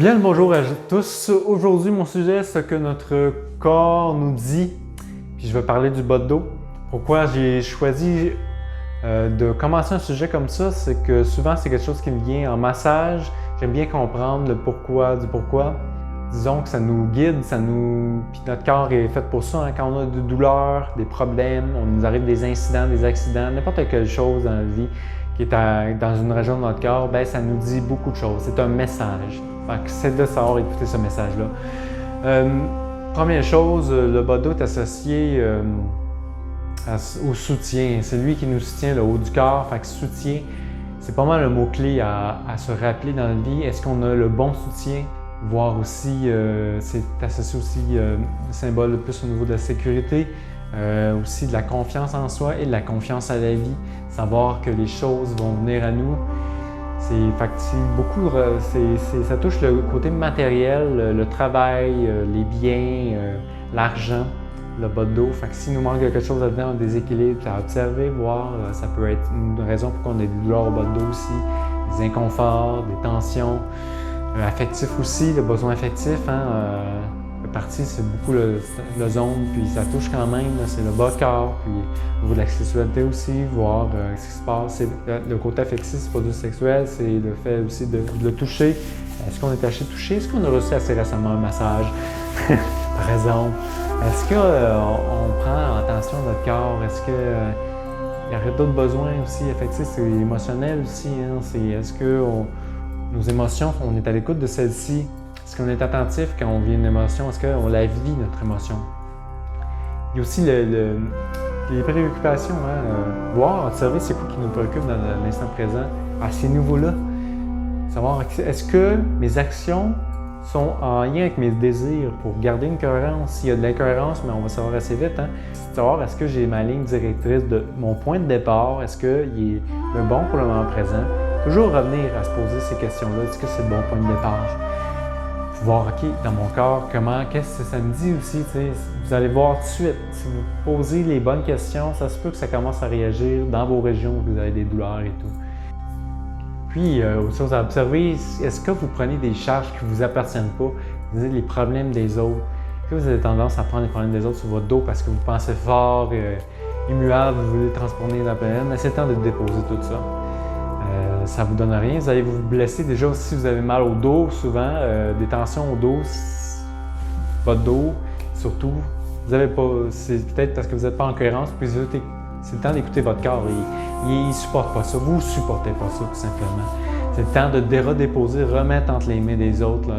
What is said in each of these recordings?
Bien le bonjour à tous. Aujourd'hui, mon sujet, c'est ce que notre corps nous dit. Puis je vais parler du bas de dos. Pourquoi j'ai choisi de commencer un sujet comme ça, c'est que souvent c'est quelque chose qui me vient en massage. J'aime bien comprendre le pourquoi du pourquoi. Disons que ça nous guide, puis notre corps est fait pour ça. Quand on a des douleurs, des problèmes, on nous arrive des incidents, des accidents, n'importe quelle chose dans la vie qui est dans une région de notre corps, bien, ça nous dit beaucoup de choses. C'est un message. Fait que c'est de savoir écouter ce message-là. Première chose, le bas de dos est associé au soutien. C'est lui qui nous soutient, le haut du corps. Fait que soutien, c'est pas mal le mot-clé à se rappeler dans la vie. Est-ce qu'on a le bon soutien? Voir aussi, c'est associé aussi le symbole plus au niveau de la sécurité, aussi de la confiance en soi et de la confiance à la vie. Savoir que les choses vont venir à nous. Ça touche le côté matériel, le travail, les biens, l'argent, le bas de dos. Fait que s'il nous manque quelque chose là-dedans, un déséquilibre, à observer, voir, ça peut être une raison pour qu'on ait des douleurs au bas de dos aussi, des inconforts, des tensions. Affectif aussi, le besoin affectif, le parti c'est beaucoup le zone, puis ça touche quand même, là, c'est le bas de corps, puis au niveau de la sexualité aussi, voir ce qui se passe. Le côté affectif, c'est pas du sexuel, c'est le fait aussi de le toucher. Est-ce qu'on est assez touché? Est-ce qu'on a reçu assez récemment un massage? Par exemple. Est-ce qu'on prend attention à notre corps? Est-ce qu'il y aurait d'autres besoins aussi affectifs? C'est émotionnel aussi, est-ce que nos émotions, on est à l'écoute de celles-ci? Est-ce qu'on est attentif quand on vit une émotion? Est-ce qu'on la vit, notre émotion? Il y a aussi les préoccupations, voir, observer c'est quoi qui nous préoccupe dans l'instant présent, à ces niveaux-là. Savoir, est-ce que mes actions sont en lien avec mes désirs pour garder une cohérence? S'il y a de l'incohérence, mais on va savoir assez vite. Savoir, est-ce que j'ai ma ligne directrice de mon point de départ? Est-ce qu'il est le bon pour le moment présent? Toujours revenir à se poser ces questions-là. Est-ce que c'est le bon point de départ? Voir, OK, dans mon corps, qu'est-ce que ça me dit aussi? Vous allez voir tout de suite. Si vous posez les bonnes questions, ça se peut que ça commence à réagir dans vos régions où vous avez des douleurs et tout. Puis, autre chose à observer, est-ce que vous prenez des charges qui ne vous appartiennent pas? Vous avez les problèmes des autres. Est-ce que vous avez tendance à prendre les problèmes des autres sur votre dos parce que vous pensez fort, immuable, vous voulez transformer la planète? Mais c'est le temps de déposer tout ça. Ça ne vous donne rien. Vous allez vous blesser déjà si vous avez mal au dos, souvent, des tensions au dos, votre dos, surtout. Vous avez pas, c'est peut-être parce que vous n'êtes pas en cohérence, puis c'est le temps d'écouter votre corps. Il ne supporte pas ça. Vous ne supportez pas ça, tout simplement. C'est le temps de redéposer, remettre entre les mains des autres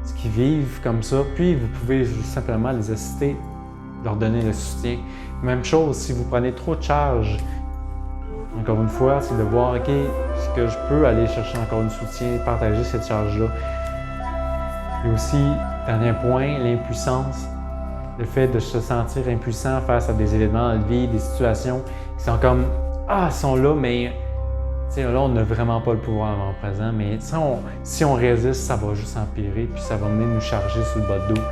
ce qu'ils vivent comme ça, puis vous pouvez simplement les assister, leur donner le soutien. Même chose, si vous prenez trop de charge, encore une fois, c'est de voir, OK, est-ce que je peux aller chercher encore un soutien et partager cette charge-là? Et aussi, dernier point, l'impuissance. Le fait de se sentir impuissant face à des événements de vie, des situations qui sont comme, ils sont là, mais là, on n'a vraiment pas le pouvoir avant présent. Mais si on résiste, ça va juste empirer, puis ça va venir nous charger sur le bas de dos.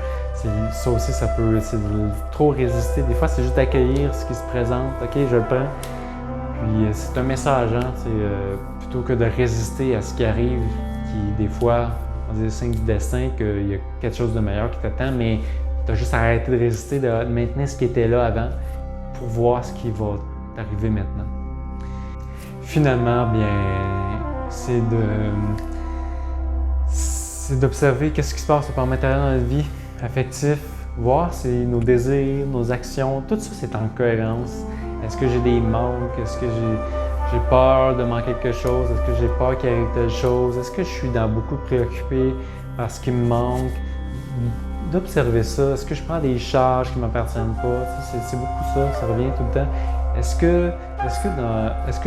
Ça aussi, c'est de trop résister. Des fois, c'est juste d'accueillir ce qui se présente. OK, je le prends. Puis c'est un message, plutôt que de résister à ce qui arrive, qui des fois, on dit le signe du destin, qu'il y a quelque chose de meilleur qui t'attend, mais tu as juste arrêté de résister, de maintenir ce qui était là avant pour voir ce qui va t'arriver maintenant. Finalement, c'est d'observer qu'est-ce qui se passe par matériel dans notre vie, affectif, voir si nos désirs, nos actions, tout ça c'est en cohérence. Est-ce que j'ai des manques? Est-ce que j'ai peur de manquer quelque chose? Est-ce que j'ai peur qu'il arrive telle chose? Est-ce que je suis dans beaucoup de préoccupé par ce qui me manque? D'observer ça. Est-ce que je prends des charges qui ne m'appartiennent pas? C'est beaucoup ça revient tout le temps. Est-ce que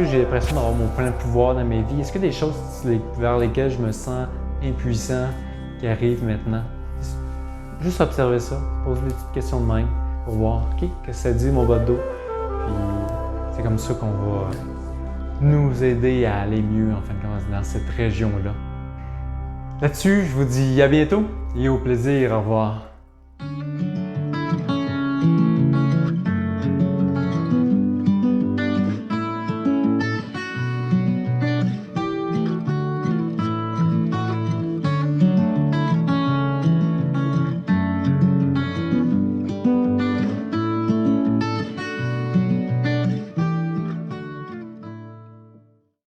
j'ai l'impression d'avoir mon plein pouvoir dans mes vies? Est-ce que des choses vers lesquelles je me sens impuissant qui arrivent maintenant? Juste observer ça, poser des petites questions de même pour voir, OK, qu'est-ce que ça dit mon bas de dos? Puis c'est comme ça qu'on va nous aider à aller mieux en fin de compte dans cette région-là. Là-dessus, je vous dis à bientôt et au plaisir, au revoir.